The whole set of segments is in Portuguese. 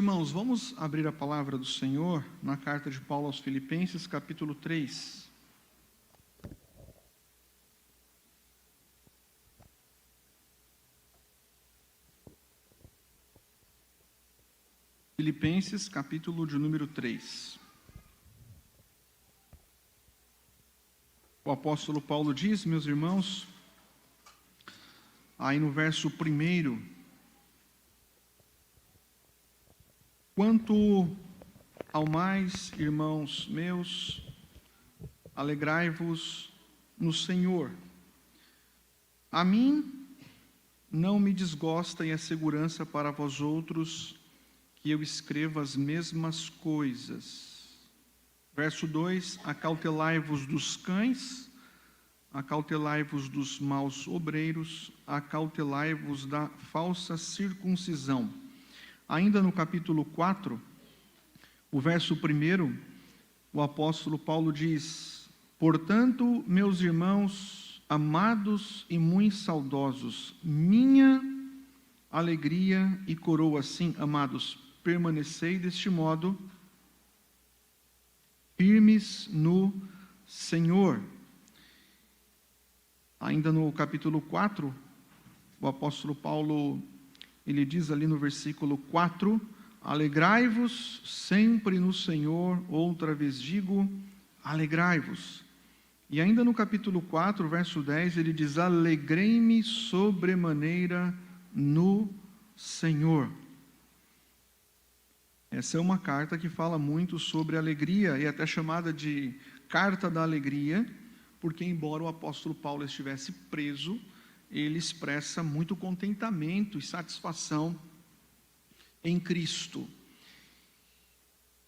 Irmãos, vamos abrir a palavra do Senhor na carta de Paulo aos Filipenses, capítulo 3. Filipenses, capítulo de número 3. O apóstolo Paulo diz, meus irmãos, aí no verso 1: Quanto ao mais, irmãos meus, alegrai-vos no Senhor. A mim não me desgosta e é segurança para vós outros que eu escreva as mesmas coisas. Verso 2: Acautelai-vos dos cães, acautelai-vos dos maus obreiros, acautelai-vos da falsa circuncisão. Ainda no capítulo 4, o verso 1, o apóstolo Paulo diz: Portanto, meus irmãos, amados e muito saudosos, minha alegria e coroa, sim, amados, permanecei deste modo, firmes no Senhor. Ainda no capítulo 4, o apóstolo Paulo, ele diz ali no versículo 4, alegrai-vos sempre no Senhor, outra vez digo, alegrai-vos. E ainda no capítulo 4, verso 10, ele diz, alegrei-me sobremaneira no Senhor. Essa é uma carta que fala muito sobre alegria, e até chamada de carta da alegria, porque embora o apóstolo Paulo estivesse preso, ele expressa muito contentamento e satisfação em Cristo.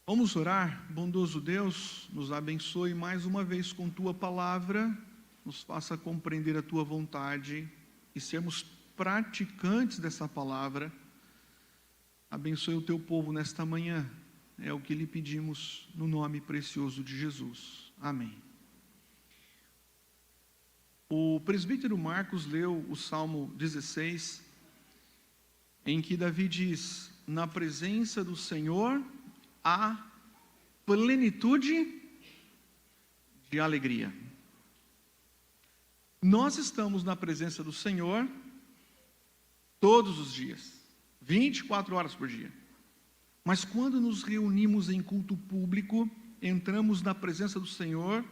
Vamos orar? Bondoso Deus, nos abençoe mais uma vez com Tua palavra, nos faça compreender a Tua vontade e sermos praticantes dessa palavra. Abençoe o Teu povo nesta manhã, é o que lhe pedimos no nome precioso de Jesus. Amém. O presbítero Marcos leu o Salmo 16, em que Davi diz, na presença do Senhor há plenitude de alegria. Nós estamos na presença do Senhor todos os dias, 24 horas por dia. Mas quando nos reunimos em culto público, entramos na presença do Senhor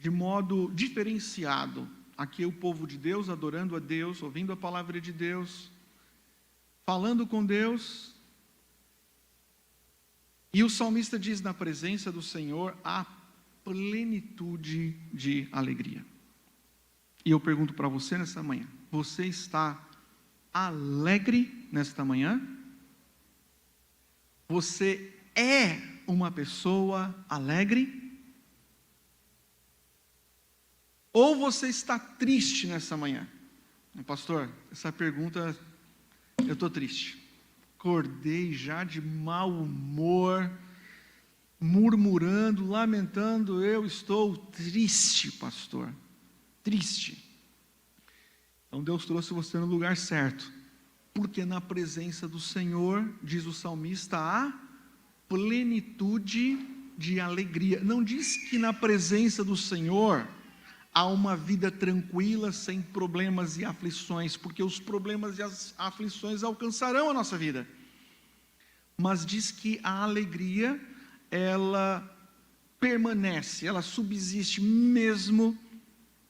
de modo diferenciado. Aqui é o povo de Deus, adorando a Deus, ouvindo a palavra de Deus, falando com Deus. E o salmista diz, na presença do Senhor, há plenitude de alegria. E eu pergunto para você nesta manhã, você está alegre nesta manhã? Você é uma pessoa alegre? Ou você está triste nessa manhã? Pastor, essa pergunta, eu estou triste. Acordei já de mau humor, murmurando, lamentando, eu estou triste, pastor. Triste. Então Deus trouxe você no lugar certo. Porque na presença do Senhor, diz o salmista, há plenitude de alegria. Não diz que na presença do Senhor há uma vida tranquila, sem problemas e aflições, porque os problemas e as aflições alcançarão a nossa vida. Mas diz que a alegria, ela permanece, ela subsiste mesmo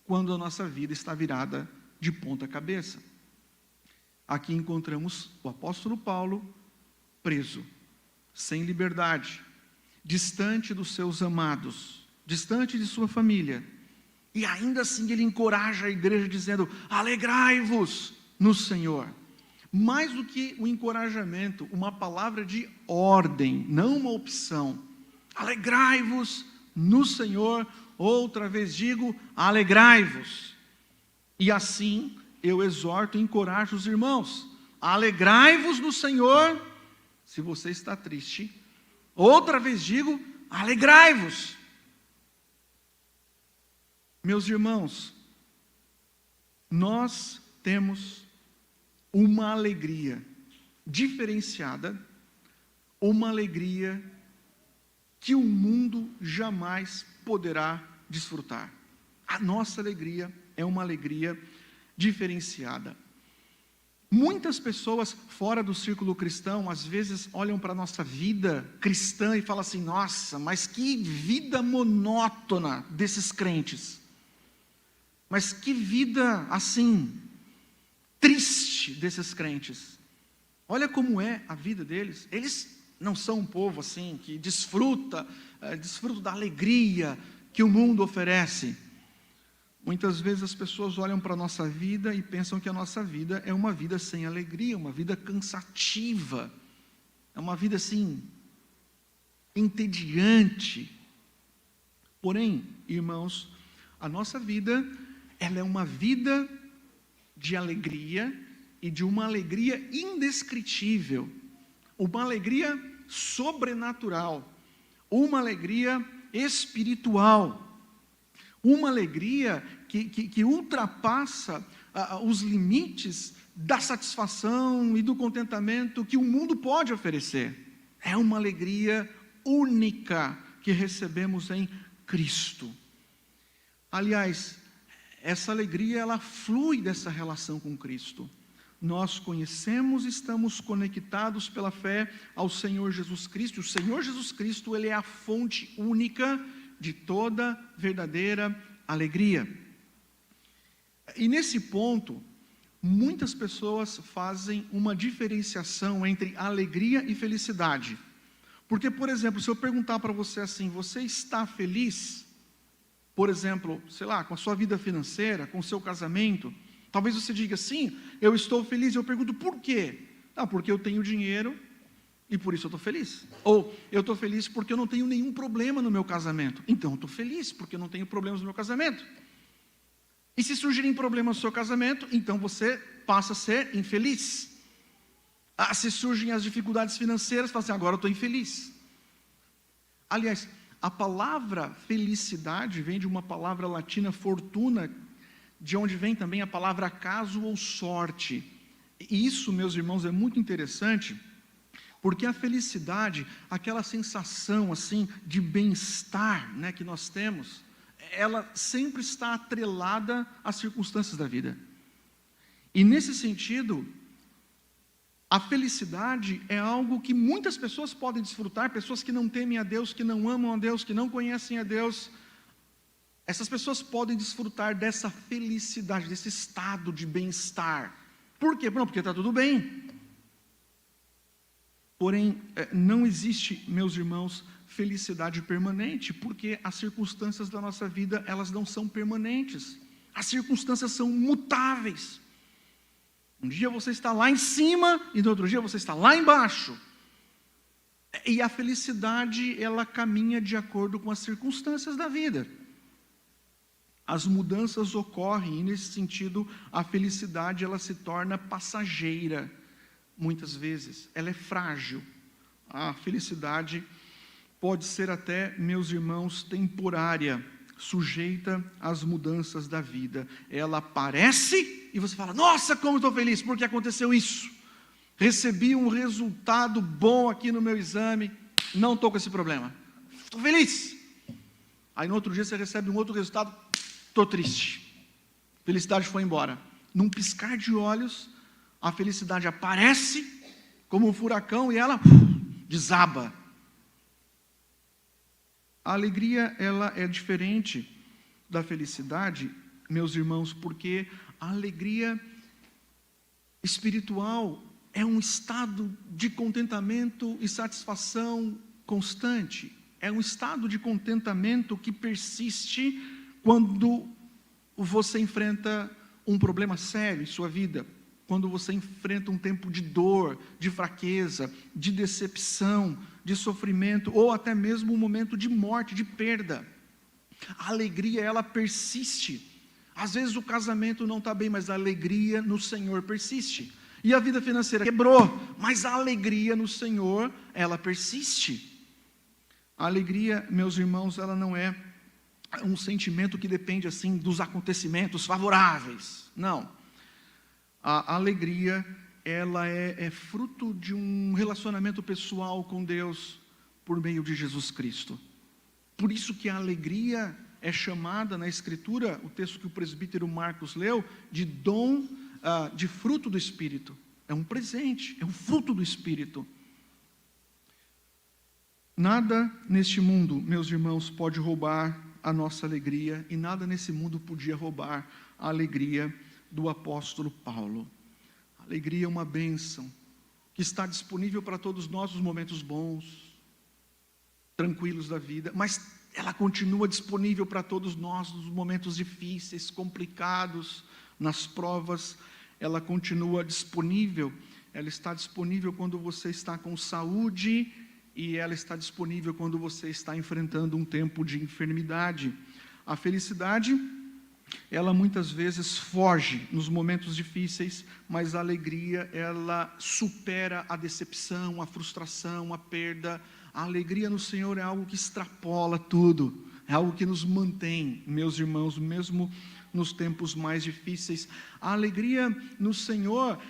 quando a nossa vida está virada de ponta cabeça. Aqui encontramos o apóstolo Paulo preso, sem liberdade, distante dos seus amados, distante de sua família. E ainda assim ele encoraja a igreja dizendo, alegrai-vos no Senhor. Mais do que o encorajamento, uma palavra de ordem, não uma opção. Alegrai-vos no Senhor, outra vez digo, alegrai-vos. E assim eu exorto e encorajo os irmãos, alegrai-vos no Senhor, se você está triste. Outra vez digo, alegrai-vos. Meus irmãos, nós temos uma alegria diferenciada uma alegria que o mundo jamais poderá desfrutar. A nossa alegria é uma alegria diferenciada. Muitas pessoas fora do círculo cristão, às vezes olham para a nossa vida cristã e falam assim: nossa, mas que vida monótona desses crentes. Mas que vida, assim, triste desses crentes. Olha como é a vida deles. Eles não são um povo assim, que desfruta da alegria que o mundo oferece. Muitas vezes as pessoas olham para a nossa vida e pensam que a nossa vida é uma vida sem alegria, uma vida cansativa, é uma vida assim, entediante. Porém, irmãos, a nossa vida, ela é uma vida de alegria e de uma alegria indescritível, uma alegria sobrenatural, uma alegria espiritual, uma alegria que ultrapassa os limites da satisfação e do contentamento que o mundo pode oferecer. É uma alegria única que recebemos em Cristo. Aliás, essa alegria, ela flui dessa relação com Cristo. Nós conhecemos e estamos conectados pela fé ao Senhor Jesus Cristo. O Senhor Jesus Cristo, Ele é a fonte única de toda verdadeira alegria. E nesse ponto, muitas pessoas fazem uma diferenciação entre alegria e felicidade. Porque, por exemplo, se eu perguntar para você assim: você está feliz? Por exemplo, sei lá, com a sua vida financeira, com o seu casamento, talvez você diga: sim, eu estou feliz. Eu pergunto: por quê? Porque eu tenho dinheiro e por isso eu estou feliz. Ou, eu estou feliz porque eu não tenho nenhum problema no meu casamento. Então eu estou feliz porque eu não tenho problemas no meu casamento. E se surgirem problemas no seu casamento, então você passa a ser infeliz. Se surgem as dificuldades financeiras, fala assim: agora eu estou infeliz. Aliás, a palavra felicidade vem de uma palavra latina, fortuna, de onde vem também a palavra acaso ou sorte. E isso, meus irmãos, é muito interessante, porque a felicidade, aquela sensação assim de bem-estar, né, que nós temos, ela sempre está atrelada às circunstâncias da vida. E nesse sentido, a felicidade é algo que muitas pessoas podem desfrutar, pessoas que não temem a Deus, que não amam a Deus, que não conhecem a Deus. Essas pessoas podem desfrutar dessa felicidade, desse estado de bem-estar. Por quê? Não, porque está tudo bem. Porém, não existe, meus irmãos, felicidade permanente, porque as circunstâncias da nossa vida, elas não são permanentes. As circunstâncias são mutáveis. Um dia você está lá em cima e no outro dia você está lá embaixo. E a felicidade, ela caminha de acordo com as circunstâncias da vida. As mudanças ocorrem e, nesse sentido, a felicidade, ela se torna passageira. Muitas vezes, ela é frágil. A felicidade pode ser até, meus irmãos, temporária, sujeita às mudanças da vida. Ela aparece e você fala: nossa, como estou feliz, porque aconteceu isso. Recebi um resultado bom aqui no meu exame, não estou com esse problema. Estou feliz. Aí no outro dia você recebe um outro resultado, estou triste. Felicidade foi embora. Num piscar de olhos, a felicidade aparece como um furacão e ela desaba. A alegria, ela é diferente da felicidade, meus irmãos, porque a alegria espiritual é um estado de contentamento e satisfação constante. É um estado de contentamento que persiste quando você enfrenta um problema sério em sua vida, quando você enfrenta um tempo de dor, de fraqueza, de decepção, de sofrimento, ou até mesmo um momento de morte, de perda. A alegria, ela persiste. Às vezes o casamento não está bem, mas a alegria no Senhor persiste. E a vida financeira quebrou, mas a alegria no Senhor, ela persiste. A alegria, meus irmãos, ela não é um sentimento que depende assim dos acontecimentos favoráveis. Não. A alegria, ela é fruto de um relacionamento pessoal com Deus por meio de Jesus Cristo. Por isso que a alegria é chamada na Escritura, o texto que o presbítero Marcos leu, de dom, de fruto do Espírito. É um presente, é um fruto do Espírito. Nada neste mundo, meus irmãos, pode roubar a nossa alegria, e nada nesse mundo podia roubar a alegria do apóstolo Paulo. A alegria é uma bênção que está disponível para todos nós nos momentos bons, tranquilos da vida, mas ela continua disponível para todos nós nos momentos difíceis, complicados, nas provas. Ela continua disponível. Ela está disponível quando você está com saúde, e ela está disponível quando você está enfrentando um tempo de enfermidade. A felicidade, ela muitas vezes foge nos momentos difíceis, mas a alegria, ela supera a decepção, a frustração, a perda. A alegria no Senhor é algo que extrapola tudo, é algo que nos mantém, meus irmãos, mesmo nos tempos mais difíceis. A alegria no Senhor,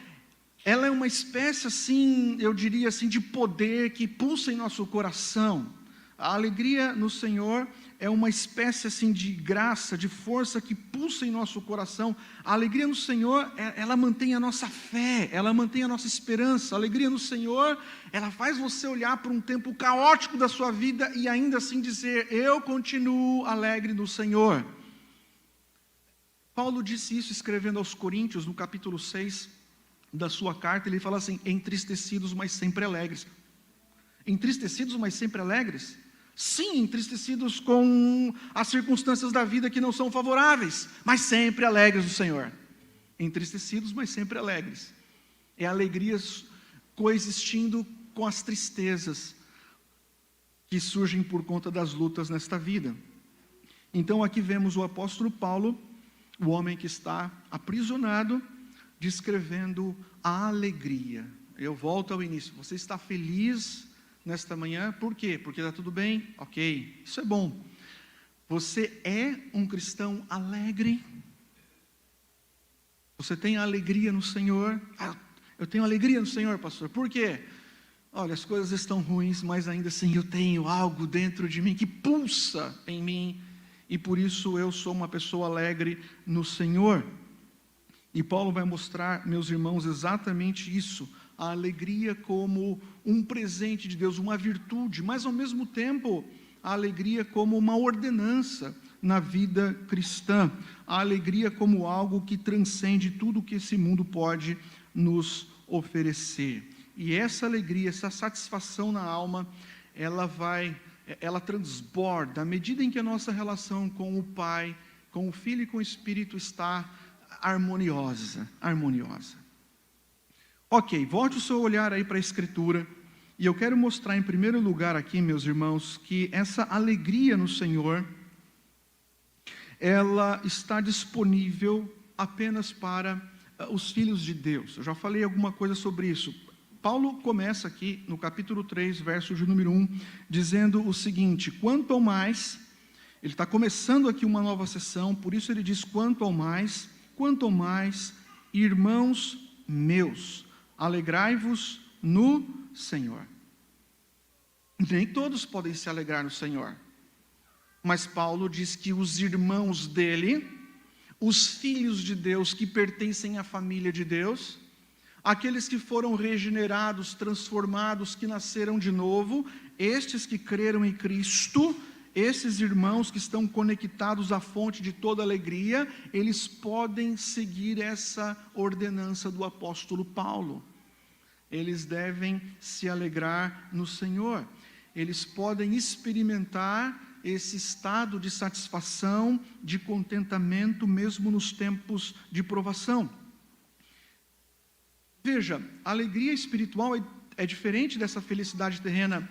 ela é uma espécie assim, eu diria assim, de poder que pulsa em nosso coração. A alegria no Senhor é uma espécie assim de graça, de força que pulsa em nosso coração. A alegria no Senhor, ela mantém a nossa fé, ela mantém a nossa esperança. A alegria no Senhor, ela faz você olhar para um tempo caótico da sua vida e ainda assim dizer: eu continuo alegre no Senhor. Paulo disse isso escrevendo aos Coríntios, no capítulo 6 da sua carta. Ele fala assim: entristecidos, mas sempre alegres. Entristecidos, mas sempre alegres? Sim, entristecidos com as circunstâncias da vida que não são favoráveis, mas sempre alegres no Senhor. Entristecidos, mas sempre alegres. É alegrias coexistindo com as tristezas que surgem por conta das lutas nesta vida. Então aqui vemos o apóstolo Paulo, o homem que está aprisionado, descrevendo a alegria. Eu volto ao início: você está feliz nesta manhã? Por quê? Porque está tudo bem? Ok, isso é bom. Você é um cristão alegre? Você tem alegria no Senhor? Eu tenho alegria no Senhor, pastor. Por quê? Olha, as coisas estão ruins, mas ainda assim eu tenho algo dentro de mim que pulsa em mim, e por isso eu sou uma pessoa alegre no Senhor. E Paulo vai mostrar, meus irmãos, exatamente isso: a alegria como um presente de Deus, uma virtude, mas ao mesmo tempo a alegria como uma ordenança na vida cristã, a alegria como algo que transcende tudo que esse mundo pode nos oferecer. E essa alegria, essa satisfação na alma, ela transborda à medida em que a nossa relação com o Pai, com o Filho e com o Espírito está harmoniosa. Ok, volte o seu olhar aí para a Escritura, e eu quero mostrar em primeiro lugar aqui, meus irmãos, que essa alegria no Senhor, ela está disponível apenas para os filhos de Deus. Eu já falei alguma coisa sobre isso. Paulo começa aqui no capítulo 3, verso de número 1, dizendo o seguinte: quanto ao mais, ele está começando aqui uma nova sessão, por isso ele diz: quanto ao mais, irmãos meus, alegrai-vos no Senhor. Nem todos podem se alegrar no Senhor, mas Paulo diz que os irmãos dele, os filhos de Deus que pertencem à família de Deus, aqueles que foram regenerados, transformados, que nasceram de novo, estes que creram em Cristo, esses irmãos que estão conectados à fonte de toda alegria, eles podem seguir essa ordenança do apóstolo Paulo. Eles devem se alegrar no Senhor. Eles podem experimentar esse estado de satisfação, de contentamento, mesmo nos tempos de provação. Veja, a alegria espiritual é diferente dessa felicidade terrena.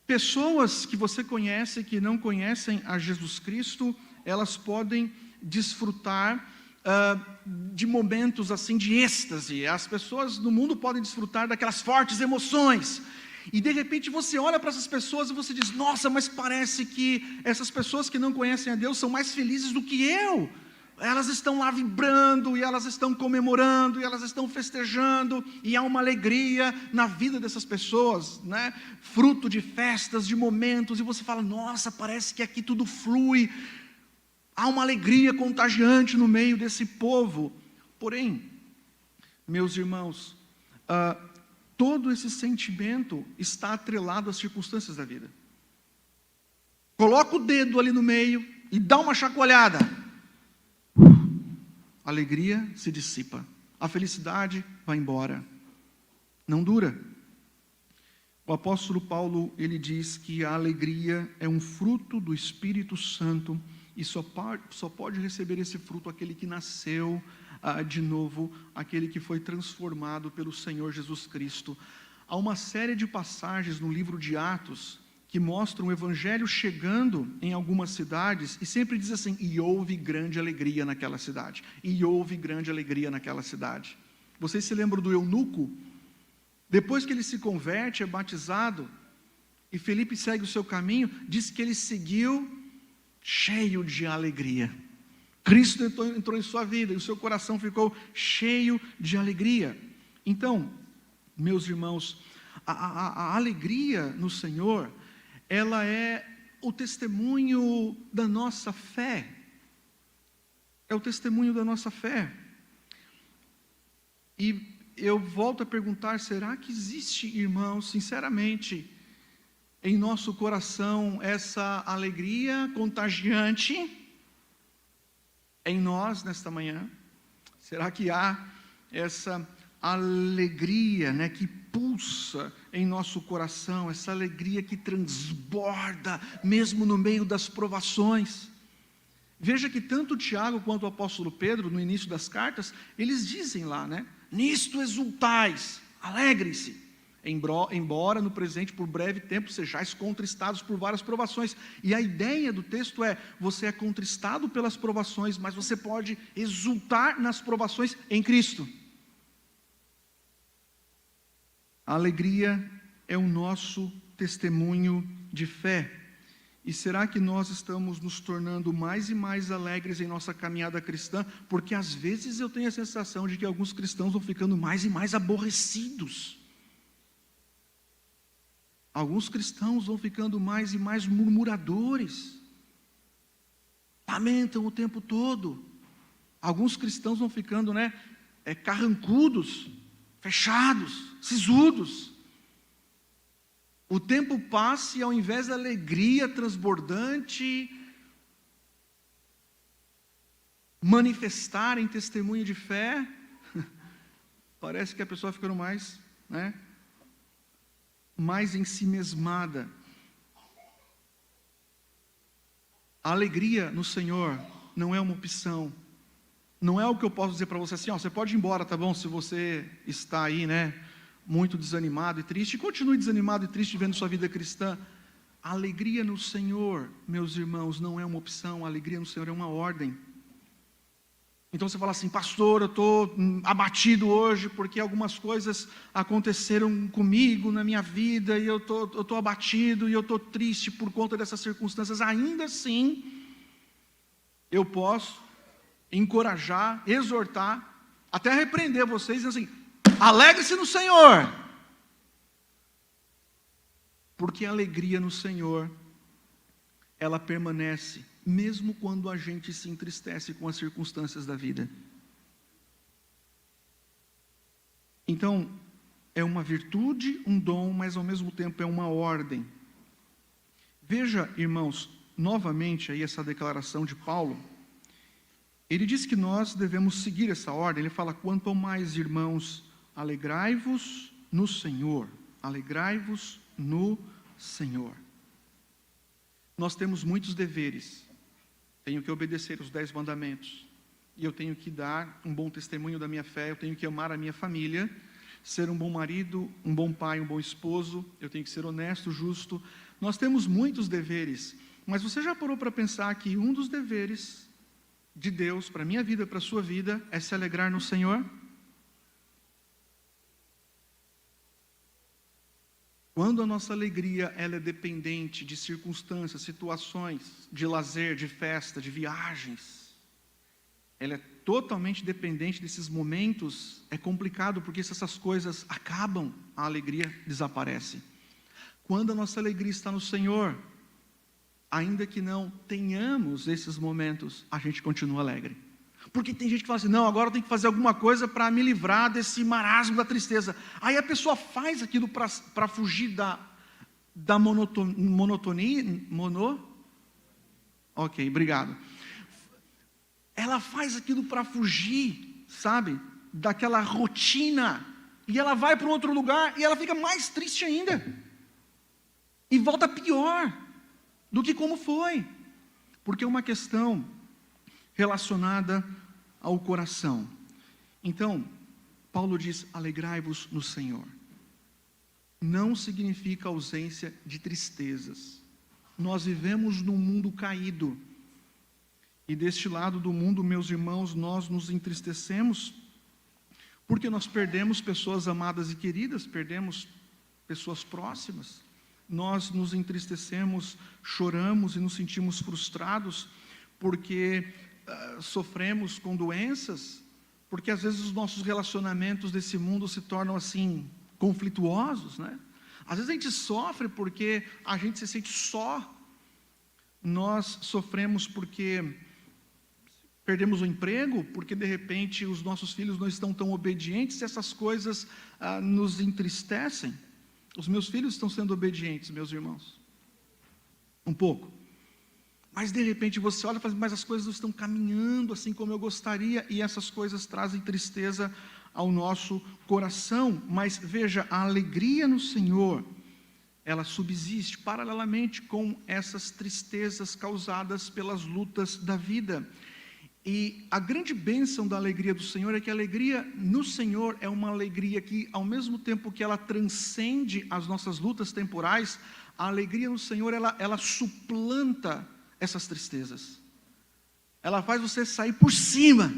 Pessoas que você conhece, que não conhecem a Jesus Cristo, elas podem desfrutar de momentos assim de êxtase. As pessoas no mundo podem desfrutar daquelas fortes emoções, e de repente você olha para essas pessoas e você diz: nossa, mas parece que essas pessoas que não conhecem a Deus são mais felizes do que eu. elas estão lá vibrando, e elas estão comemorando, e elas estão festejando, e há uma alegria na vida dessas pessoas, né? Fruto de festas, de momentos, e você fala, nossa, parece que aqui tudo flui, há uma alegria contagiante no meio desse povo. Porém, meus irmãos, todo esse sentimento está atrelado às circunstâncias da vida. Coloca o dedo ali no meio e dá uma chacoalhada. A alegria se dissipa. A felicidade vai embora. Não dura. O apóstolo Paulo, ele diz que a alegria é um fruto do Espírito Santo e só pode receber esse fruto aquele que nasceu de novo, aquele que foi transformado pelo Senhor Jesus Cristo. Há uma série de passagens no livro de Atos que mostram o evangelho chegando em algumas cidades, e sempre diz assim, e houve grande alegria naquela cidade, e houve grande alegria naquela cidade. Vocês se lembram do eunuco? Depois que ele se converte, é batizado, e Felipe segue o seu caminho, diz que ele seguiu cheio de alegria. Cristo entrou em sua vida, e o seu coração ficou cheio de alegria. Então, meus irmãos, a alegria no Senhor, ela é o testemunho da nossa fé. É o testemunho da nossa fé. E eu volto a perguntar, será que existe, irmãos, sinceramente, em nosso coração, essa alegria contagiante em nós nesta manhã? Será que há essa alegria, né, que pulsa em nosso coração, essa alegria que transborda, mesmo no meio das provações? Veja que tanto Tiago quanto o apóstolo Pedro, no início das cartas, eles dizem lá, né, nisto exultais, alegrem-se, embora no presente por breve tempo sejais contristados por várias provações. E a ideia do texto é, você é contristado pelas provações, mas você pode exultar nas provações em Cristo. A alegria é o nosso testemunho de fé. E será que nós estamos nos tornando mais e mais alegres em nossa caminhada cristã? Porque às vezes eu tenho a sensação de que alguns cristãos vão ficando mais e mais aborrecidos. Alguns cristãos vão ficando mais e mais murmuradores. Lamentam o tempo todo. Alguns cristãos vão ficando, carrancudos, fechados, sisudos. O tempo passa e ao invés da alegria transbordante manifestar em testemunho de fé, parece que a pessoa ficando mais ensimesmada. A alegria no Senhor não é uma opção. Não é o que eu posso dizer para você assim, você pode ir embora, tá bom? Se você está aí, muito desanimado e triste, continue desanimado e triste vivendo sua vida cristã. A alegria no Senhor, meus irmãos, não é uma opção, a alegria no Senhor é uma ordem. Então você fala assim, pastor, eu estou abatido hoje porque algumas coisas aconteceram comigo na minha vida e eu estou abatido e eu estou triste por conta dessas circunstâncias. Ainda assim, eu posso encorajar, exortar, até repreender vocês, dizendo assim, alegre-se no Senhor, porque a alegria no Senhor, ela permanece, mesmo quando a gente se entristece com as circunstâncias da vida. Então, é uma virtude, um dom, mas ao mesmo tempo é uma ordem. Veja, irmãos, novamente aí essa declaração de Paulo. Ele diz que nós devemos seguir essa ordem. Ele fala, quanto ao mais, irmãos, alegrai-vos no Senhor. Alegrai-vos no Senhor. Nós temos muitos deveres. Tenho que obedecer os 10 mandamentos. E eu tenho que dar um bom testemunho da minha fé. Eu tenho que amar a minha família. Ser um bom marido, um bom pai, um bom esposo. Eu tenho que ser honesto, justo. Nós temos muitos deveres. Mas você já parou para pensar que um dos deveres de Deus, para a minha vida, para a sua vida, é se alegrar no Senhor? Quando a nossa alegria ela é dependente de circunstâncias, situações, de lazer, de festa, de viagens, ela é totalmente dependente desses momentos, é complicado, porque se essas coisas acabam, a alegria desaparece. Quando a nossa alegria está no Senhor, ainda que não tenhamos esses momentos, a gente continua alegre. Porque tem gente que fala assim, não, agora eu tenho que fazer alguma coisa para me livrar desse marasmo da tristeza. Aí a pessoa faz aquilo para fugir da monotonia. Ok, obrigado. Ela faz aquilo para fugir, sabe, daquela rotina. E ela vai para um outro lugar e ela fica mais triste ainda. E volta pior do que como foi. Porque é uma questão relacionada ao coração. Então, Paulo diz, alegrai-vos no Senhor. Não significa ausência de tristezas. Nós vivemos num mundo caído. E deste lado do mundo, meus irmãos, nós nos entristecemos, porque nós perdemos pessoas amadas e queridas, perdemos pessoas próximas. Nós nos entristecemos, choramos e nos sentimos frustrados, porque sofremos com doenças, porque às vezes os nossos relacionamentos desse mundo se tornam assim, conflituosos, né? Às vezes a gente sofre porque a gente se sente só. Nós sofremos porque perdemos o emprego, porque de repente os nossos filhos não estão tão obedientes, e essas coisas nos entristecem. Os meus filhos estão sendo obedientes, meus irmãos, um pouco. Mas de repente você olha e fala, mas as coisas não estão caminhando assim como eu gostaria, e essas coisas trazem tristeza ao nosso coração. Mas veja, a alegria no Senhor, ela subsiste paralelamente com essas tristezas causadas pelas lutas da vida. E a grande bênção da alegria do Senhor é que a alegria no Senhor é uma alegria que, ao mesmo tempo que ela transcende as nossas lutas temporais, a alegria no Senhor, ela suplanta essas tristezas. Ela faz você sair por cima.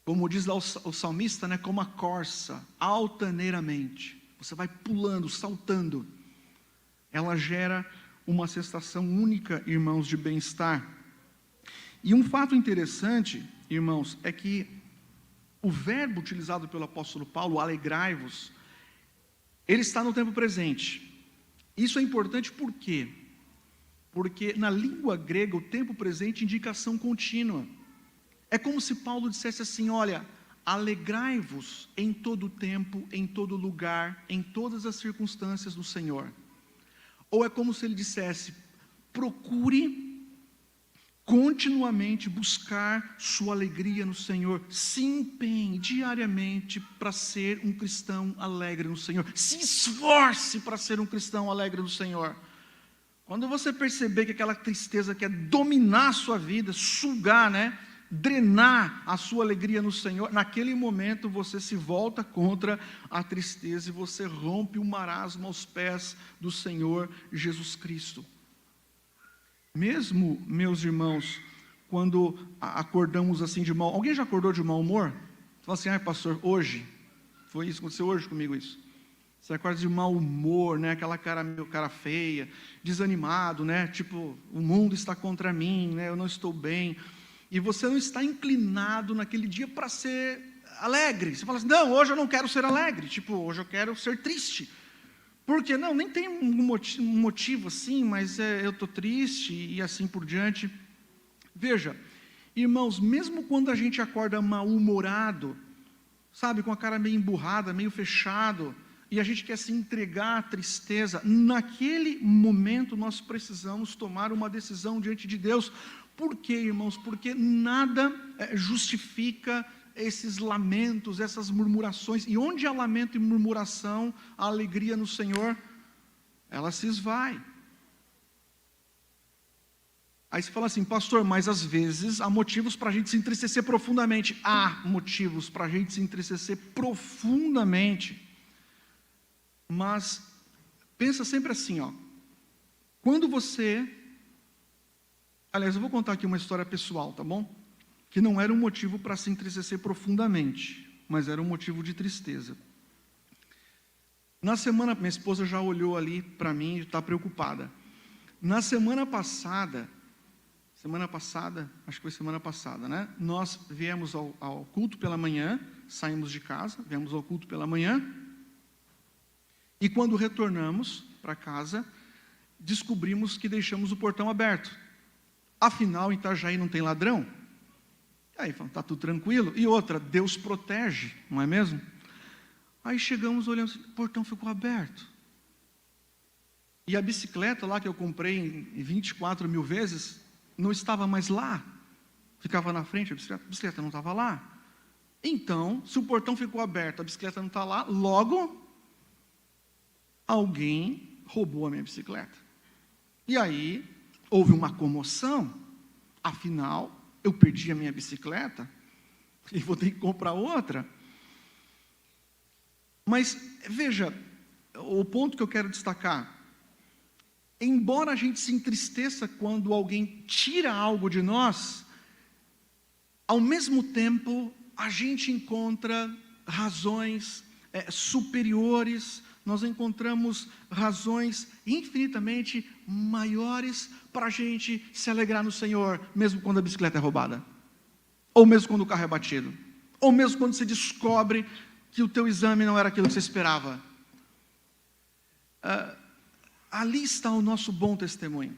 Como diz lá o salmista, né, como a corça, altaneiramente. Você vai pulando, saltando. Ela gera uma sensação única, irmãos, de bem-estar. E um fato interessante, irmãos, é que o verbo utilizado pelo apóstolo Paulo, alegrai-vos, ele está no tempo presente. Isso é importante por quê? Porque na língua grega o tempo presente indica ação contínua. É como se Paulo dissesse assim, olha, alegrai-vos em todo tempo, em todo lugar, em todas as circunstâncias do Senhor. Ou é como se ele dissesse, procure continuamente buscar sua alegria no Senhor, se empenhe diariamente para ser um cristão alegre no Senhor, se esforce para ser um cristão alegre no Senhor. Quando você perceber que aquela tristeza quer dominar a sua vida, sugar, né, drenar a sua alegria no Senhor, naquele momento você se volta contra a tristeza e você rompe o marasmo aos pés do Senhor Jesus Cristo. Mesmo, meus irmãos, quando acordamos assim de mal, alguém já acordou de mau humor? Fala assim, pastor, hoje, foi isso, aconteceu hoje comigo isso. Você acorda de mau humor, né? Aquela cara feia, desanimado, né? Tipo, o mundo está contra mim, né? Eu não estou bem. E você não está inclinado naquele dia para ser alegre. Você fala assim, não, hoje eu não quero ser alegre. Tipo, hoje eu quero ser triste. Por quê? Não, nem tem um motivo assim, mas eu estou triste e assim por diante. Veja, irmãos, mesmo quando a gente acorda mal-humorado, sabe, com a cara meio emburrada, meio fechado, e a gente quer se entregar à tristeza, naquele momento nós precisamos tomar uma decisão diante de Deus. Por quê, irmãos? Porque nada justifica esses lamentos, essas murmurações. E onde há lamento e murmuração, a alegria no Senhor, ela se esvai. Aí você fala assim, pastor, mas às vezes há motivos para a gente se entristecer profundamente. Há motivos para a gente se entristecer profundamente. Mas pensa sempre assim, quando você... Aliás, eu vou contar aqui uma história pessoal, tá bom? Que não era um motivo para se entristecer profundamente, mas era um motivo de tristeza. Na semana, minha esposa já olhou ali para mim e está preocupada. Na semana passada semana passada, acho que foi semana passada, né? Nós viemos ao culto pela manhã, saímos de casa, viemos ao culto pela manhã, e quando retornamos para casa, descobrimos que deixamos o portão aberto. Afinal, em Itajaí não tem ladrão? Aí falamos, está tudo tranquilo. E outra, Deus protege, não é mesmo? Aí chegamos, olhamos, o portão ficou aberto. E a bicicleta lá que eu comprei em 24 mil vezes, não estava mais lá. Ficava na frente, a bicicleta não estava lá. Então, se o portão ficou aberto, a bicicleta não está lá, logo, alguém roubou a minha bicicleta. E aí, houve uma comoção. Afinal, eu perdi a minha bicicleta e vou ter que comprar outra. Mas, veja, o ponto que eu quero destacar, embora a gente se entristeça quando alguém tira algo de nós, ao mesmo tempo, a gente encontra razões superiores, nós encontramos razões infinitamente maiores para a gente se alegrar no Senhor, mesmo quando a bicicleta é roubada, ou mesmo quando o carro é batido, ou mesmo quando você descobre que o teu exame não era aquilo que você esperava. Ali está o nosso bom testemunho.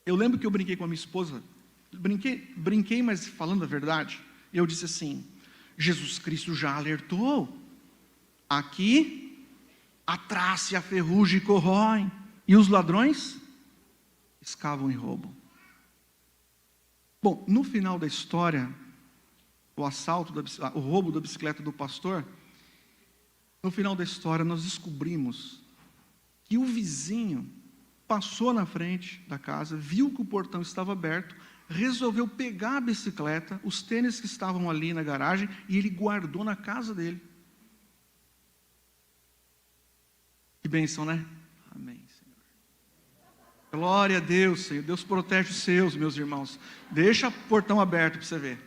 Eu lembro que eu brinquei com a minha esposa, brinquei, mas falando a verdade, eu disse assim, Jesus Cristo já alertou, aqui a traça e a ferrugem corroem, e os ladrões escavam e roubam. Bom, no final da história, o roubo da bicicleta do pastor, no final da história nós descobrimos que o vizinho passou na frente da casa, viu que o portão estava aberto, resolveu pegar a bicicleta, os tênis que estavam ali na garagem, e ele guardou na casa dele. Que bênção, né? Amém, Senhor. Glória a Deus, Senhor. Deus protege os seus, meus irmãos. Deixa o portão aberto para você ver.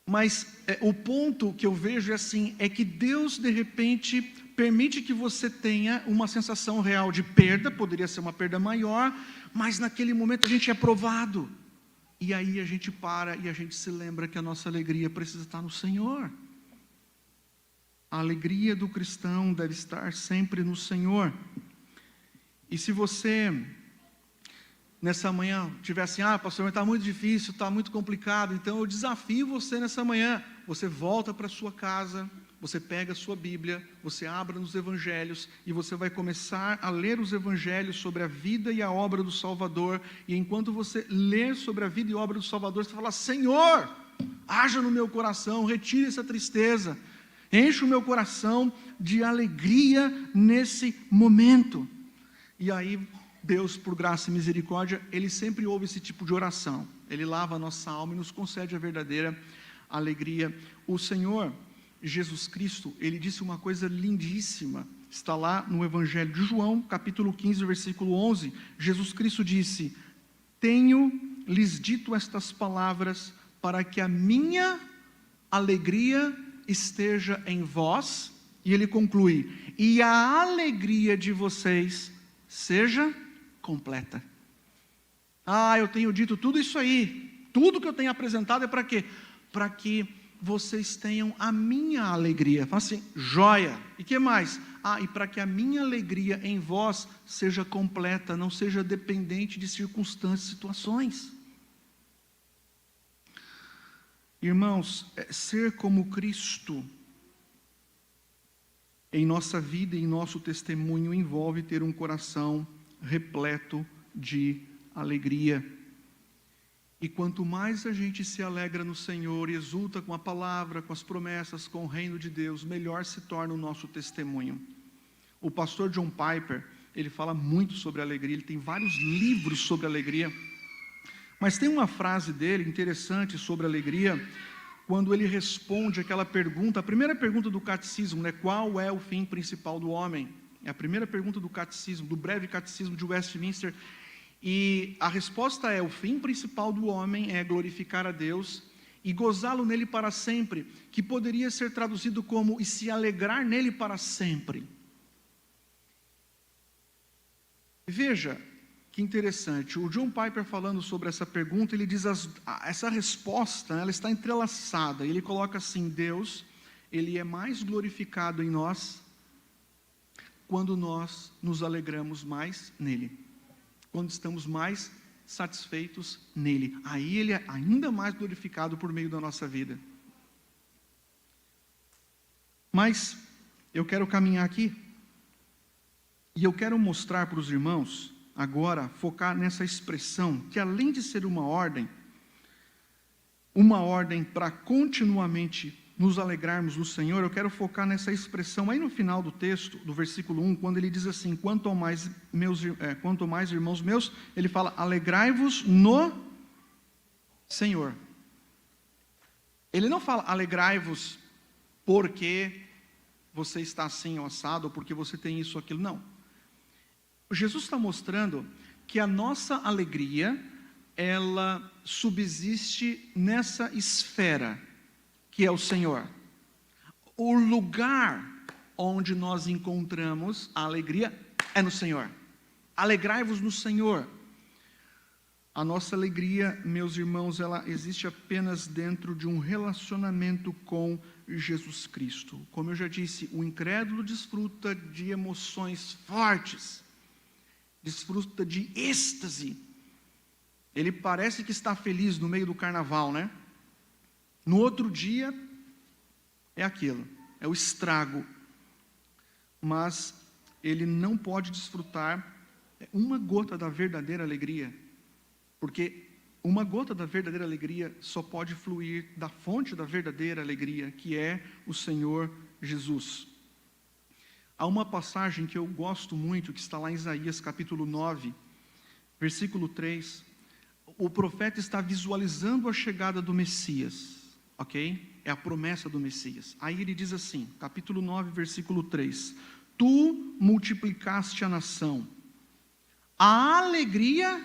Mas o ponto que eu vejo é assim, é que Deus, de repente, permite que você tenha uma sensação real de perda, poderia ser uma perda maior, mas naquele momento a gente é provado. E aí a gente para e a gente se lembra que a nossa alegria precisa estar no Senhor. A alegria do cristão deve estar sempre no Senhor. E se você, nessa manhã, tiver assim, pastor, está muito difícil, está muito complicado, então eu desafio você nessa manhã, você volta para a sua casa, você pega a sua Bíblia, você abre nos Evangelhos, e você vai começar a ler os Evangelhos sobre a vida e a obra do Salvador, e enquanto você ler sobre a vida e a obra do Salvador, você fala, Senhor, haja no meu coração, retire essa tristeza, enche o meu coração de alegria nesse momento. E aí, Deus, por graça e misericórdia, Ele sempre ouve esse tipo de oração. Ele lava a nossa alma e nos concede a verdadeira alegria. O Senhor Jesus Cristo, Ele disse uma coisa lindíssima. Está lá no Evangelho de João, capítulo 15, versículo 11. Jesus Cristo disse, tenho-lhes dito estas palavras para que a minha alegria esteja em vós, e ele conclui, e a alegria de vocês seja completa. Eu tenho dito tudo isso aí, tudo que eu tenho apresentado é para quê? Para que vocês tenham a minha alegria. Fala assim, joia, e que mais? E para que a minha alegria em vós seja completa, não seja dependente de circunstâncias e situações. Irmãos, ser como Cristo em nossa vida e em nosso testemunho envolve ter um coração repleto de alegria. E quanto mais a gente se alegra no Senhor e exulta com a palavra, com as promessas, com o reino de Deus, melhor se torna o nosso testemunho. O pastor John Piper, ele fala muito sobre alegria, ele tem vários livros sobre alegria. Mas tem uma frase dele interessante sobre alegria, quando ele responde aquela pergunta, a primeira pergunta do catecismo, né? Qual é o fim principal do homem? É a primeira pergunta do catecismo, do breve catecismo de Westminster, e a resposta é, o fim principal do homem é glorificar a Deus e gozá-lo nele para sempre, que poderia ser traduzido como, e se alegrar nele para sempre. Veja, Que interessante, o John Piper falando sobre essa pergunta, ele diz, essa resposta, ela está entrelaçada, ele coloca assim, Deus, Ele é mais glorificado em nós, quando nós nos alegramos mais nele, quando estamos mais satisfeitos nele, aí Ele é ainda mais glorificado por meio da nossa vida. Mas, eu quero caminhar aqui, e eu quero mostrar para os irmãos, agora, focar nessa expressão, que além de ser uma ordem para continuamente nos alegrarmos no Senhor, eu quero focar nessa expressão, aí no final do texto, do versículo 1, quando ele diz assim, quanto mais irmãos meus, ele fala, alegrai-vos no Senhor. Ele não fala, alegrai-vos porque você está assim, ou assado, ou porque você tem isso ou aquilo, não. Jesus está mostrando que a nossa alegria, ela subsiste nessa esfera, que é o Senhor. O lugar onde nós encontramos a alegria é no Senhor. Alegrai-vos no Senhor. A nossa alegria, meus irmãos, ela existe apenas dentro de um relacionamento com Jesus Cristo. Como eu já disse, o incrédulo desfruta de emoções fortes, desfruta de êxtase. Ele parece que está feliz no meio do carnaval, né? No outro dia, é aquilo, é o estrago. Mas ele não pode desfrutar uma gota da verdadeira alegria, porque uma gota da verdadeira alegria só pode fluir da fonte da verdadeira alegria, que é o Senhor Jesus. Há uma passagem que eu gosto muito, que está lá em Isaías capítulo 9, versículo 3. O profeta está visualizando a chegada do Messias, ok? É a promessa do Messias. Aí ele diz assim, capítulo 9, versículo 3. Tu multiplicaste a nação, a alegria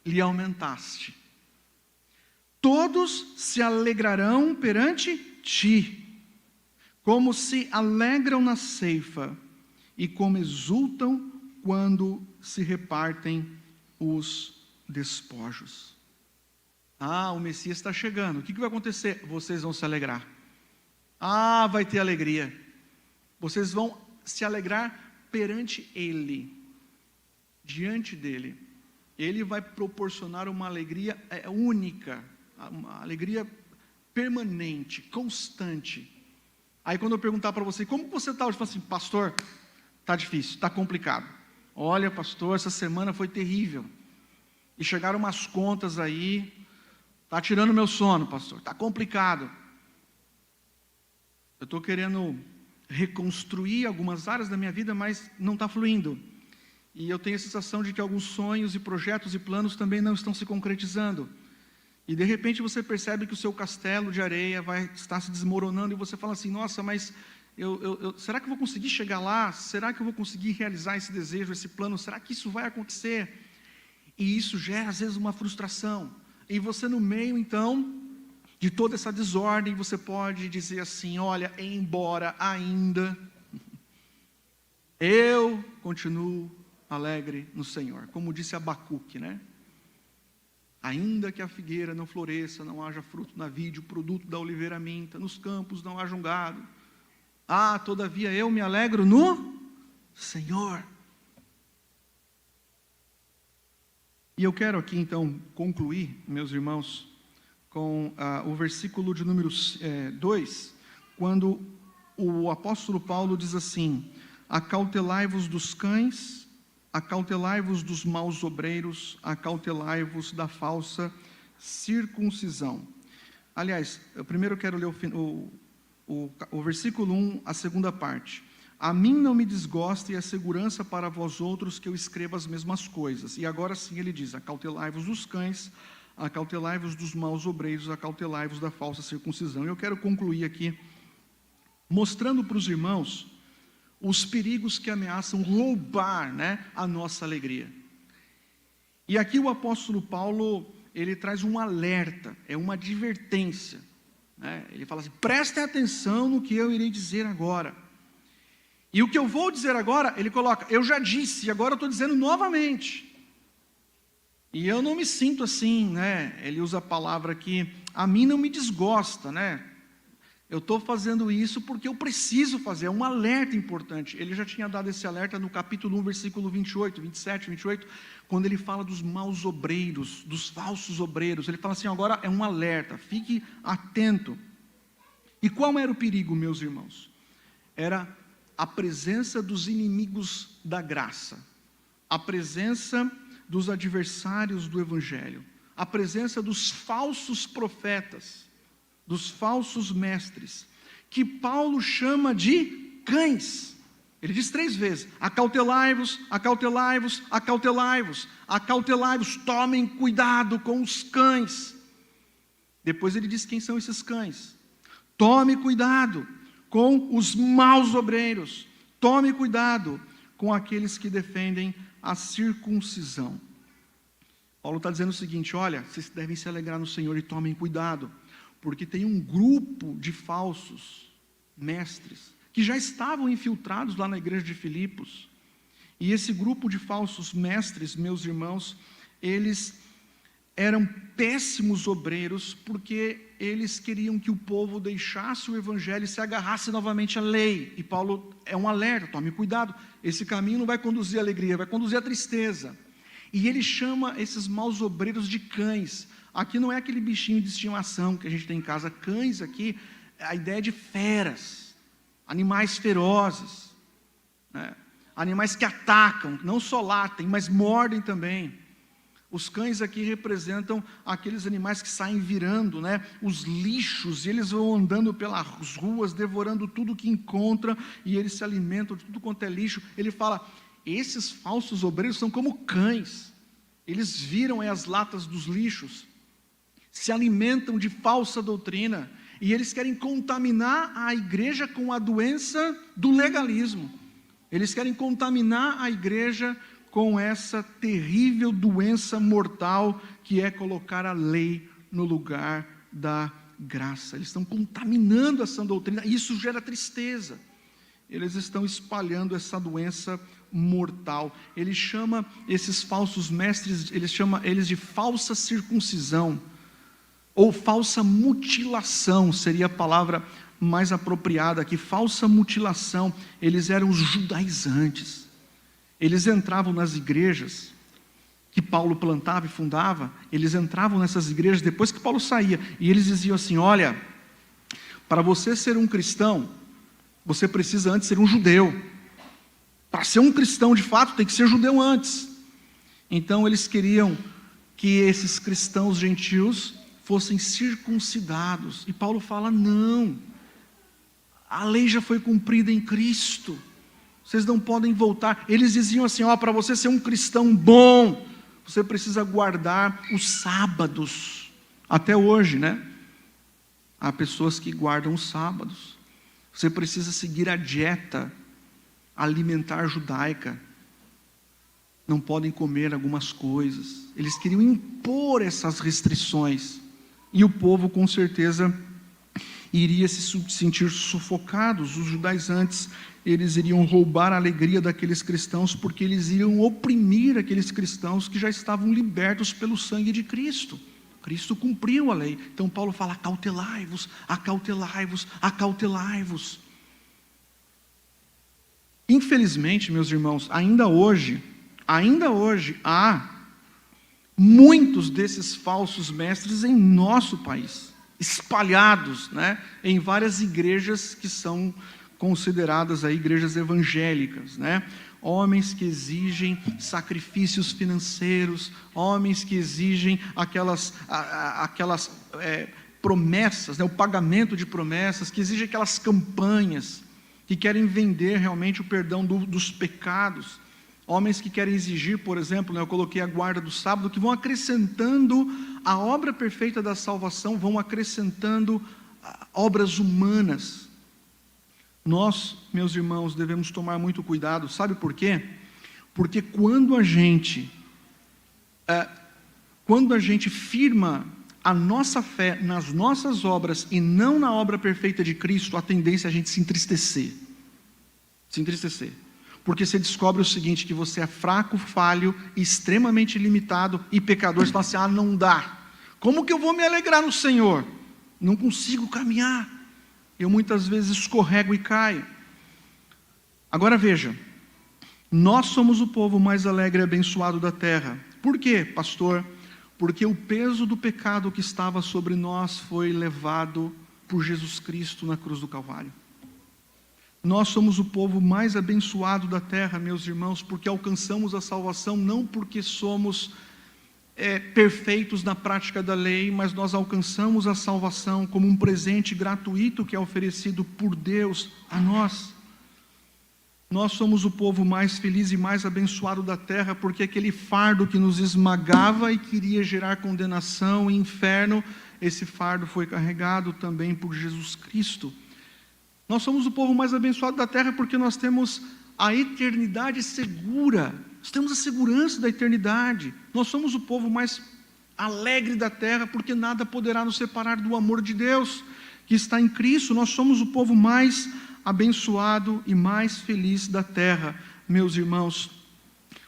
lhe aumentaste. Todos se alegrarão perante ti, como se alegram na ceifa, e como exultam quando se repartem os despojos. Ah, o Messias está chegando, o que vai acontecer? Vocês vão se alegrar. Ah, vai ter alegria. Vocês vão se alegrar perante Ele, diante dEle. Ele vai proporcionar uma alegria única, uma alegria permanente, constante. Aí quando eu perguntar para você, como você está hoje? Eu falo assim, pastor, está difícil, está complicado. Olha, pastor, essa semana foi terrível. E chegaram umas contas aí, está tirando meu sono, pastor, está complicado. Eu estou querendo reconstruir algumas áreas da minha vida, mas não está fluindo. E eu tenho a sensação de que alguns sonhos e projetos e planos também não estão se concretizando. E de repente você percebe que o seu castelo de areia vai estar se desmoronando, e você fala assim, nossa, mas será que eu vou conseguir chegar lá? Será que eu vou conseguir realizar esse desejo, esse plano? Será que isso vai acontecer? E isso gera às vezes uma frustração. E você no meio então de toda essa desordem, você pode dizer assim, olha, embora ainda eu continuo alegre no Senhor, como disse Abacuque, né? Ainda que a figueira não floresça, não haja fruto na vide, o produto da oliveira minta, nos campos não haja um gado. Ah, todavia eu me alegro no Senhor. E eu quero aqui então concluir, meus irmãos, com o versículo de número 2, quando o apóstolo Paulo diz assim, acautelai-vos dos cães, acautelai-vos dos maus obreiros, acautelai-vos da falsa circuncisão. Aliás, eu primeiro quero ler o versículo 1, a segunda parte. A mim não me desgosta e é segurança para vós outros que eu escreva as mesmas coisas. E agora sim ele diz, acautelai-vos dos cães, acautelai-vos dos maus obreiros, acautelai-vos da falsa circuncisão. Eu quero concluir aqui, mostrando para os irmãos os perigos que ameaçam roubar, né, a nossa alegria. E aqui o apóstolo Paulo, ele traz um alerta, é uma advertência, né? Ele fala assim, prestem atenção no que eu irei dizer agora. E o que eu vou dizer agora, ele coloca, eu já disse, e agora eu estou dizendo novamente. E eu não me sinto assim, né? Ele usa a palavra aqui, a mim não me desgosta, né? Eu estou fazendo isso porque eu preciso fazer, é um alerta importante. Ele já tinha dado esse alerta no capítulo 1, versículo 28, 27, 28, quando ele fala dos maus obreiros, dos falsos obreiros. Ele fala assim, agora é um alerta, fique atento. E qual era o perigo, meus irmãos? Era a presença dos inimigos da graça, a presença dos adversários do Evangelho, a presença dos falsos profetas, dos falsos mestres, que Paulo chama de cães. Ele diz 3 vezes, acautelai-vos, acautelai-vos, acautelai-vos, acautelai-vos, tomem cuidado com os cães. Depois ele diz quem são esses cães. Tome cuidado com os maus obreiros, tome cuidado com aqueles que defendem a circuncisão. Paulo está dizendo o seguinte, olha, vocês devem se alegrar no Senhor e tomem cuidado, porque tem um grupo de falsos mestres, que já estavam infiltrados lá na igreja de Filipos, e esse grupo de falsos mestres, meus irmãos, eles eram péssimos obreiros, porque eles queriam que o povo deixasse o evangelho e se agarrasse novamente à lei, e Paulo é um alerta, tome cuidado, esse caminho não vai conduzir à alegria, vai conduzir à tristeza, e ele chama esses maus obreiros de cães. Aqui não é aquele bichinho de estimação que a gente tem em casa, cães aqui, a ideia de feras, animais ferozes, né? Animais que atacam, não só latem, mas mordem também. Os cães aqui representam aqueles animais que saem virando, né, os lixos, e eles vão andando pelas ruas, devorando tudo que encontram, e eles se alimentam de tudo quanto é lixo. Ele fala, esses falsos obreiros são como cães, eles viram as latas dos lixos, se alimentam de falsa doutrina, e eles querem contaminar a igreja com a doença do legalismo, eles querem contaminar a igreja com essa terrível doença mortal, que é colocar a lei no lugar da graça. Eles estão contaminando essa doutrina, e isso gera tristeza. Eles estão espalhando essa doença mortal. Ele chama esses falsos mestres, ele chama eles de falsa circuncisão, ou falsa mutilação, seria a palavra mais apropriada aqui, falsa mutilação. Eles eram os judaizantes. Eles entravam nas igrejas que Paulo plantava e fundava, eles entravam nessas igrejas depois que Paulo saía, e eles diziam assim, olha, para você ser um cristão, você precisa antes ser um judeu. Para ser um cristão de fato, tem que ser judeu antes. Então eles queriam que esses cristãos gentios fossem circuncidados, e Paulo fala, não, a lei já foi cumprida em Cristo, vocês não podem voltar. Eles diziam assim, ó, para você ser um cristão bom, você precisa guardar os sábados. Até hoje, né? Há pessoas que guardam os sábados. Você precisa seguir a dieta alimentar judaica. Não podem comer algumas coisas. Eles queriam impor essas restrições. E o povo, com certeza, iria se sentir sufocados. Os judaizantes, eles iriam roubar a alegria daqueles cristãos, porque eles iriam oprimir aqueles cristãos que já estavam libertos pelo sangue de Cristo. Cristo cumpriu a lei. Então Paulo fala, acautelai-vos, acautelai-vos, acautelai-vos. Infelizmente, meus irmãos, ainda hoje há muitos desses falsos mestres em nosso país, espalhados, né, em várias igrejas que são consideradas aí igrejas evangélicas, né? Homens que exigem sacrifícios financeiros, homens que exigem aquelas promessas, né, o pagamento de promessas, que exigem aquelas campanhas, que querem vender realmente o perdão dos pecados, homens que querem exigir, por exemplo, né, eu coloquei a guarda do sábado, que vão acrescentando a obra perfeita da salvação, vão acrescentando obras humanas. Nós, meus irmãos, devemos tomar muito cuidado, sabe por quê? Porque quando a gente firma a nossa fé nas nossas obras e não na obra perfeita de Cristo, a tendência é a gente se entristecer. Porque você descobre o seguinte, que você é fraco, falho, extremamente limitado e pecador. Você fala assim, não dá. Como que eu vou me alegrar no Senhor? Não consigo caminhar. Eu muitas vezes escorrego e caio. Agora veja, nós somos o povo mais alegre e abençoado da terra. Por quê, pastor? Porque o peso do pecado que estava sobre nós foi levado por Jesus Cristo na cruz do Calvário. Nós somos o povo mais abençoado da terra, meus irmãos, porque alcançamos a salvação, não porque somos perfeitos na prática da lei, mas nós alcançamos a salvação como um presente gratuito que é oferecido por Deus a nós. Nós somos o povo mais feliz e mais abençoado da terra, porque aquele fardo que nos esmagava e queria gerar condenação e inferno, esse fardo foi carregado também por Jesus Cristo. Nós somos o povo mais abençoado da terra porque nós temos a eternidade segura, nós temos a segurança da eternidade. Nós somos o povo mais alegre da terra porque nada poderá nos separar do amor de Deus que está em Cristo. Nós somos o povo mais abençoado e mais feliz da terra, meus irmãos,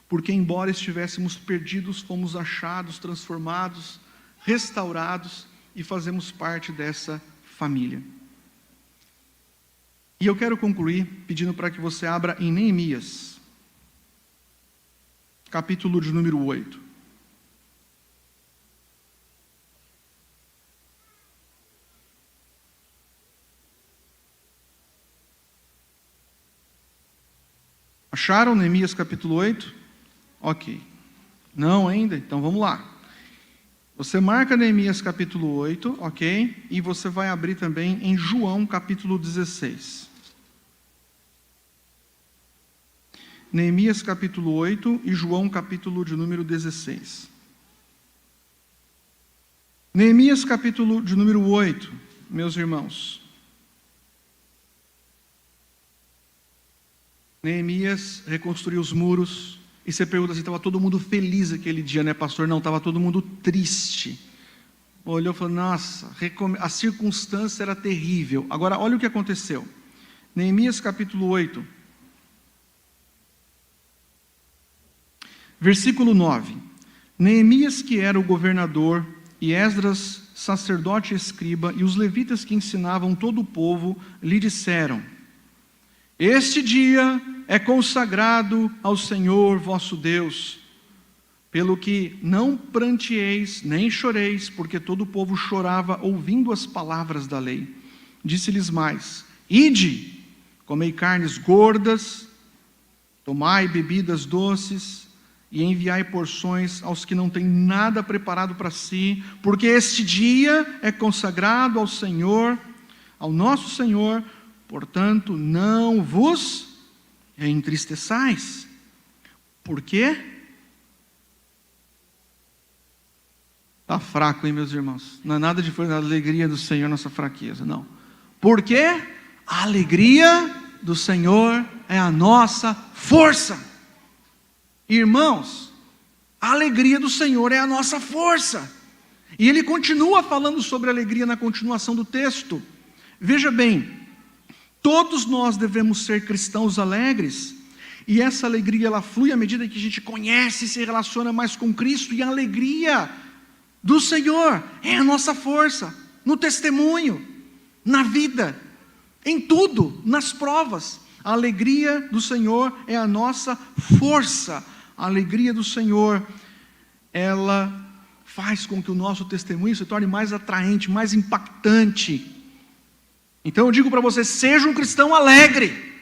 porque embora estivéssemos perdidos, fomos achados, transformados, restaurados e fazemos parte dessa família. E eu quero concluir pedindo para que você abra em Neemias, capítulo de número 8. Acharam Neemias capítulo 8? Ok. Não ainda? Então vamos lá. Você marca Neemias capítulo 8, ok? E você vai abrir também em João capítulo 16. Neemias capítulo 8 e João capítulo de número 16. Neemias capítulo de número 8, meus irmãos. Neemias reconstruiu os muros. E você pergunta se estava todo mundo feliz aquele dia, né, pastor? Não, estava todo mundo triste. Olhou e falou, nossa, a circunstância era terrível. Agora, olha o que aconteceu. Neemias capítulo 8. Versículo 9. Neemias, que era o governador, e Esdras, sacerdote e escriba, e os levitas que ensinavam todo o povo, lhe disseram, este dia é consagrado ao Senhor vosso Deus, pelo que não pranteeis, nem choreis, porque todo o povo chorava ouvindo as palavras da lei. Disse-lhes mais, ide, comei carnes gordas, tomai bebidas doces, e enviai porções aos que não têm nada preparado para si, porque este dia é consagrado ao Senhor, ao nosso Senhor, portanto, não vos entristeçais. Por quê? Está fraco, hein, meus irmãos? Não é nada diferente da alegria do Senhor, nossa fraqueza, não. Porque a alegria do Senhor é a nossa força. Irmãos, a alegria do Senhor é a nossa força. E ele continua falando sobre alegria na continuação do texto. Veja bem, todos nós devemos ser cristãos alegres, e essa alegria ela flui à medida que a gente conhece e se relaciona mais com Cristo, e a alegria do Senhor é a nossa força, no testemunho, na vida, em tudo, nas provas. A alegria do Senhor é a nossa força. A alegria do Senhor, ela faz com que o nosso testemunho se torne mais atraente, mais impactante. Então eu digo para você, seja um cristão alegre,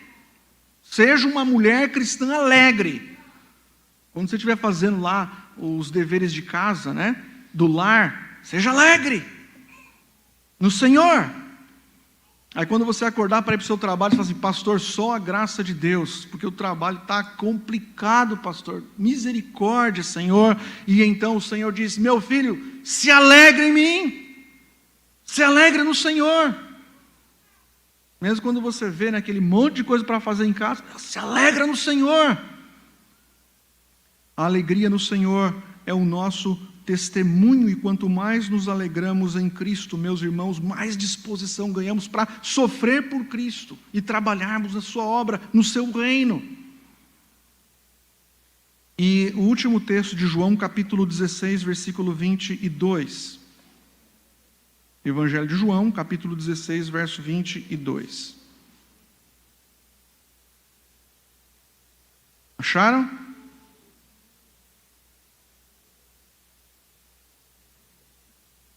seja uma mulher cristã alegre. Quando você estiver fazendo lá os deveres de casa, né, do lar, seja alegre no Senhor. Aí quando você acordar para ir para o seu trabalho, você fala assim, pastor, só a graça de Deus, porque o trabalho está complicado, pastor, misericórdia, Senhor. E então o Senhor diz, meu filho, se alegre em mim, se alegre no Senhor. Mesmo quando você vê naquele monte de coisa para fazer em casa, se alegra no Senhor. A alegria no Senhor é o nosso testemunho, e quanto mais nos alegramos em Cristo, meus irmãos, mais disposição ganhamos para sofrer por Cristo e trabalharmos na sua obra, no seu reino. E o último texto de João, capítulo 16, versículo 22. Evangelho de João, capítulo 16, verso 22. Acharam?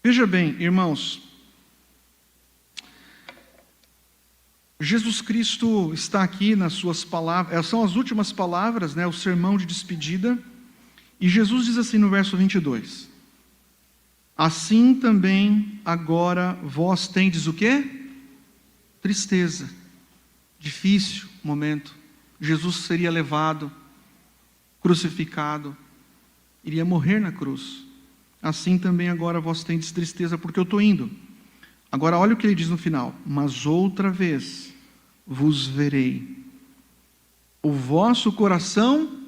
Veja bem, irmãos, Jesus Cristo está aqui nas suas palavras, são as últimas palavras, o sermão de despedida, e Jesus diz assim no verso 22, assim também agora vós tendes o quê? Tristeza, difícil momento. Jesus seria levado, crucificado, iria morrer na cruz. Assim também agora vós tendes tristeza, porque eu estou indo. Agora olha o que ele diz no final, mas outra vez vos verei, o vosso coração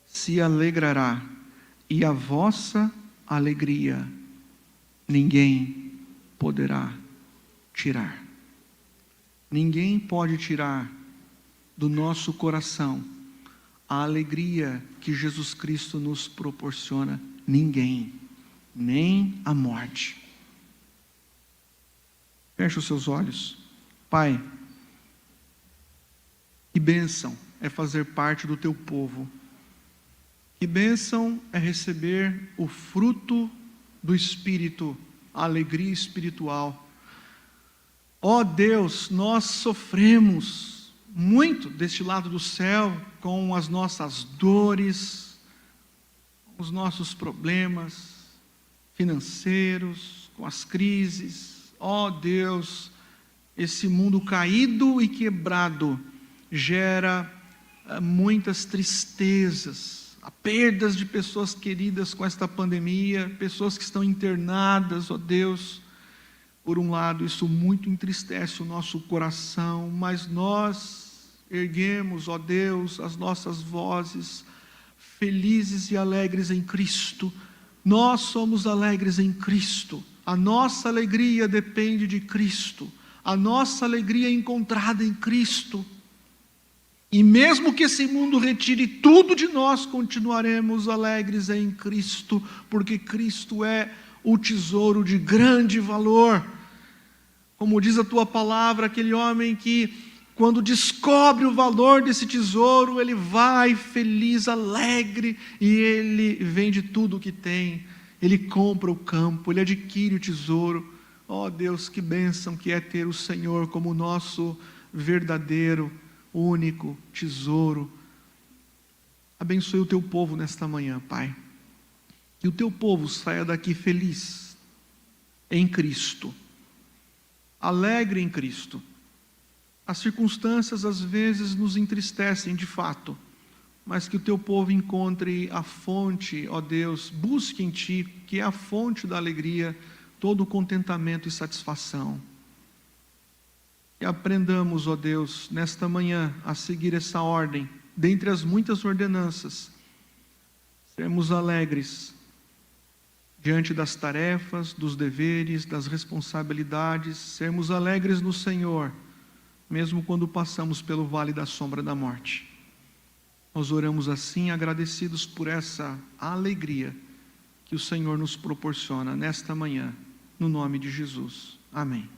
se alegrará, e a vossa alegria ninguém poderá tirar. Ninguém pode tirar do nosso coração a alegria que Jesus Cristo nos proporciona. Ninguém, nem a morte. Feche os seus olhos. Pai, que bênção é fazer parte do teu povo. Que bênção é receber o fruto do Espírito, a alegria espiritual. Ó Deus, nós sofremos muito deste lado do céu, com as nossas dores, os nossos problemas financeiros, com as crises. Ó Deus, esse mundo caído e quebrado gera muitas tristezas, perdas de pessoas queridas com esta pandemia, pessoas que estão internadas, ó Deus. Por um lado, isso muito entristece o nosso coração, mas nós erguemos, ó Deus, as nossas vozes, felizes e alegres em Cristo. Nós somos alegres em Cristo. A nossa alegria depende de Cristo. A nossa alegria é encontrada em Cristo. E mesmo que esse mundo retire tudo de nós, continuaremos alegres em Cristo, porque Cristo é o tesouro de grande valor. Como diz a tua palavra, aquele homem que, quando descobre o valor desse tesouro, ele vai feliz, alegre, e ele vende tudo o que tem, ele compra o campo, ele adquire o tesouro. Ó Deus, que bênção que é ter o Senhor como nosso verdadeiro, único tesouro. Abençoe o teu povo nesta manhã, Pai. Que o teu povo saia daqui feliz em Cristo, alegre em Cristo. As circunstâncias às vezes nos entristecem de fato, mas que o teu povo encontre a fonte, ó Deus, busque em Ti, que é a fonte da alegria, todo o contentamento e satisfação. E aprendamos, ó Deus, nesta manhã, a seguir essa ordem, dentre as muitas ordenanças, sermos alegres diante das tarefas, dos deveres, das responsabilidades, sermos alegres no Senhor, mesmo quando passamos pelo vale da sombra da morte. Nós oramos assim, agradecidos por essa alegria que o Senhor nos proporciona nesta manhã, no nome de Jesus. Amém.